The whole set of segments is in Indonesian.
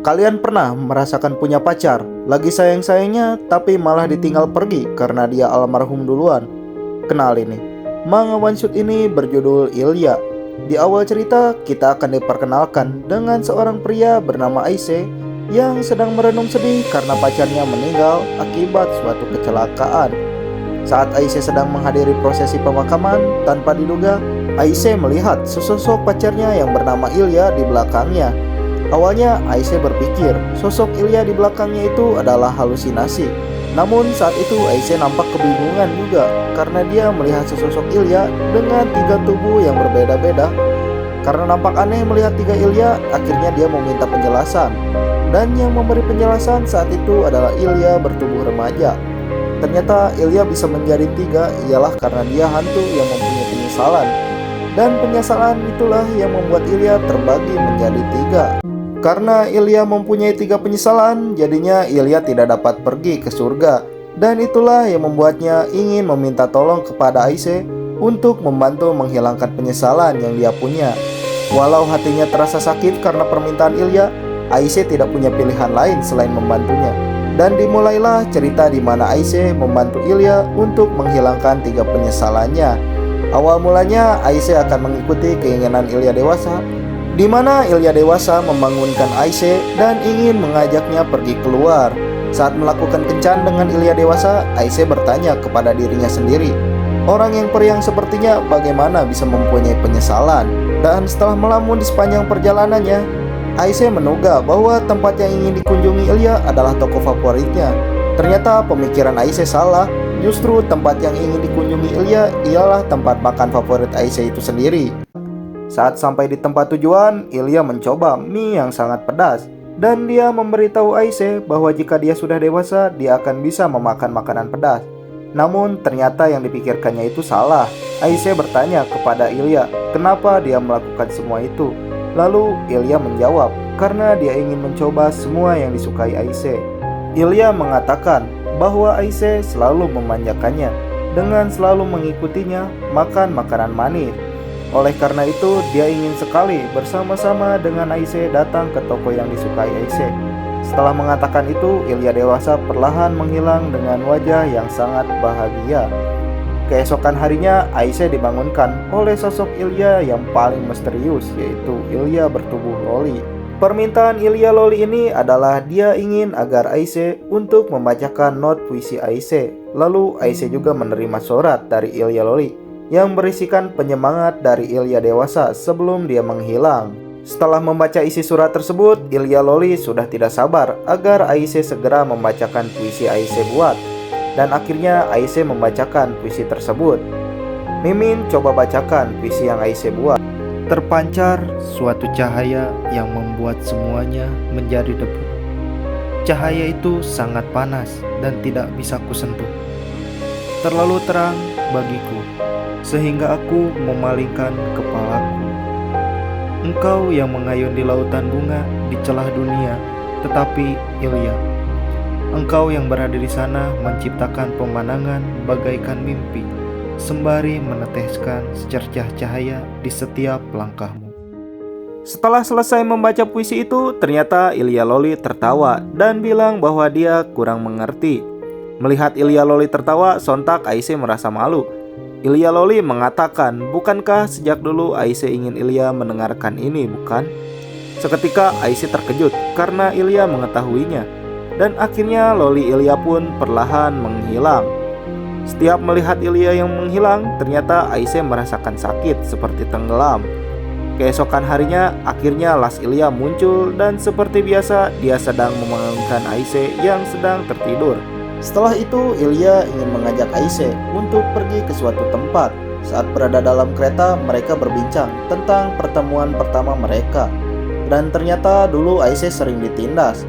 Kalian pernah merasakan punya pacar, lagi sayang-sayangnya tapi malah ditinggal pergi karena dia almarhum duluan? Kenalin nih, manga one shot ini berjudul Ilya. Di awal cerita, kita akan diperkenalkan dengan seorang pria bernama Aise yang sedang merenung sedih karena pacarnya meninggal akibat suatu kecelakaan. Saat Aise sedang menghadiri prosesi pemakaman, tanpa diduga, Aise melihat sesosok pacarnya yang bernama Ilya di belakangnya. Awalnya Aise berpikir sosok Ilya di belakangnya itu adalah halusinasi. Namun saat itu Aise nampak kebingungan juga karena dia melihat sesosok Ilya dengan 3 tubuh yang berbeda-beda. Karena nampak aneh melihat 3 Ilya, akhirnya dia meminta penjelasan. Dan yang memberi penjelasan saat itu adalah Ilya bertubuh remaja. Ternyata Ilya bisa menjadi 3 ialah karena dia hantu yang mempunyai penyesalan. Dan penyesalan itulah yang membuat Ilya terbagi menjadi 3. Karena Ilya mempunyai 3 penyesalan, jadinya Ilya tidak dapat pergi ke surga. Dan itulah yang membuatnya ingin meminta tolong kepada Aise untuk membantu menghilangkan penyesalan yang dia punya. Walau hatinya terasa sakit karena permintaan Ilya, Aise tidak punya pilihan lain selain membantunya. Dan dimulailah cerita di mana Aise membantu Ilya untuk menghilangkan 3 penyesalannya. Awal mulanya Aise akan mengikuti keinginan Ilya dewasa, di mana Ilya dewasa membangunkan Aise dan ingin mengajaknya pergi keluar. Saat melakukan kencan dengan Ilya dewasa, Aise bertanya kepada dirinya sendiri, orang yang periang sepertinya bagaimana bisa mempunyai penyesalan? Dan setelah melamun di sepanjang perjalanannya, Aise menduga bahwa tempat yang ingin dikunjungi Ilya adalah toko favoritnya. Ternyata pemikiran Aise salah. Justru tempat yang ingin dikunjungi Ilya ialah tempat makan favorit Aise itu sendiri. Saat sampai di tempat tujuan, Ilya mencoba mie yang sangat pedas. Dan dia memberitahu Aise bahwa jika dia sudah dewasa, dia akan bisa memakan makanan pedas. Namun ternyata yang dipikirkannya itu salah. Aise bertanya kepada Ilya, kenapa dia melakukan semua itu? Lalu Ilya menjawab, karena dia ingin mencoba semua yang disukai Aise. Ilya mengatakan bahwa Aise selalu memanjakannya dengan selalu mengikutinya makan makanan manis. Oleh karena itu, dia ingin sekali bersama-sama dengan Aise datang ke toko yang disukai Aise. Setelah mengatakan itu, Ilya dewasa perlahan menghilang dengan wajah yang sangat bahagia. Keesokan harinya, Aise dibangunkan oleh sosok Ilya yang paling misterius, yaitu Ilya bertubuh loli. Permintaan Ilya loli ini adalah dia ingin agar Aise untuk membacakan not puisi Aise. Lalu Aise juga menerima surat dari Ilya loli yang berisikan penyemangat dari Ilya dewasa sebelum dia menghilang. Setelah membaca isi surat tersebut, Ilya loli sudah tidak sabar agar Aise segera membacakan puisi Aise buat. Dan akhirnya Aise membacakan puisi tersebut. Mimin, coba bacakan puisi yang Aise buat. Terpancar suatu cahaya yang membuat semuanya menjadi debu. Cahaya itu sangat panas dan tidak bisa kusentuh. Terlalu terang bagiku, sehingga aku memalingkan kepalaku. Engkau yang mengayun di lautan bunga di celah dunia, tetapi Ilya, engkau yang berada di sana menciptakan pemandangan bagaikan mimpi, sembari meneteskan secercah cahaya di setiap langkahmu. Setelah selesai membaca puisi itu, ternyata Ilya loli tertawa dan bilang bahwa dia kurang mengerti. Melihat Ilya loli tertawa, sontak Aise merasa malu. Ilya loli mengatakan, bukankah sejak dulu Aise ingin Ilya mendengarkan ini, bukan? Seketika Aise terkejut karena Ilya mengetahuinya. Dan akhirnya loli Ilya pun perlahan menghilang. Setiap melihat Ilya yang menghilang, ternyata Aise merasakan sakit seperti tenggelam. Keesokan harinya, akhirnya las Ilya muncul dan seperti biasa dia sedang membangunkan Aise yang sedang tertidur. Setelah itu, Ilya ingin mengajak Aise untuk pergi ke suatu tempat. Saat berada dalam kereta, mereka berbincang tentang pertemuan pertama mereka. Dan ternyata dulu Aise sering ditindas.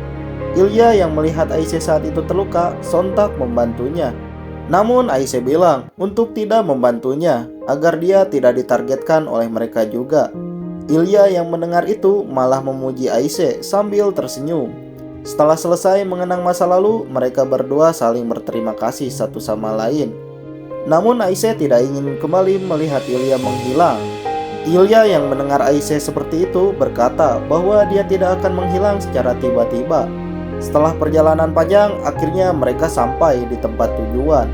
Ilya yang melihat Aise saat itu terluka, sontak membantunya. Namun Aise bilang untuk tidak membantunya, agar dia tidak ditargetkan oleh mereka juga. Ilya yang mendengar itu malah memuji Aise sambil tersenyum. Setelah selesai mengenang masa lalu, mereka berdua saling berterima kasih satu sama lain. Namun Aise tidak ingin kembali melihat Ilya menghilang. Ilya yang mendengar Aisyah seperti itu berkata bahwa dia tidak akan menghilang secara tiba-tiba. Setelah perjalanan panjang, akhirnya mereka sampai di tempat tujuan.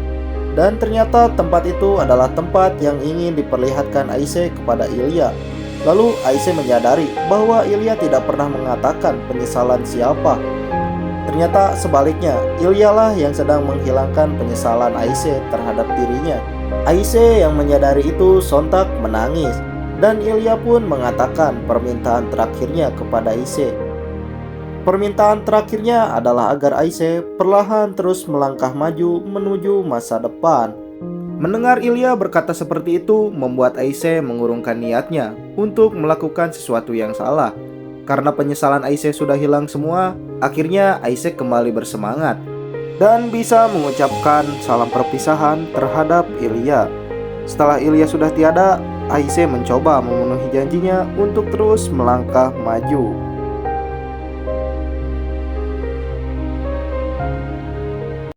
Dan ternyata tempat itu adalah tempat yang ingin diperlihatkan Aisyah kepada Ilya. Lalu Aisyah menyadari bahwa Ilya tidak pernah mengatakan penyesalan siapa. Ternyata sebaliknya, Ilya lah yang sedang menghilangkan penyesalan Aisyah terhadap dirinya. Aisyah yang menyadari itu sontak menangis. Dan Ilya pun mengatakan permintaan terakhirnya kepada Aisyah. Permintaan terakhirnya adalah agar Aisyah perlahan terus melangkah maju menuju masa depan. Mendengar Ilya berkata seperti itu membuat Aisyah mengurungkan niatnya untuk melakukan sesuatu yang salah. Karena penyesalan Aisyah sudah hilang semua, akhirnya Aisyah kembali bersemangat dan bisa mengucapkan salam perpisahan terhadap Ilya. Setelah Ilya sudah tiada, Aisyah mencoba memenuhi janjinya untuk terus melangkah maju.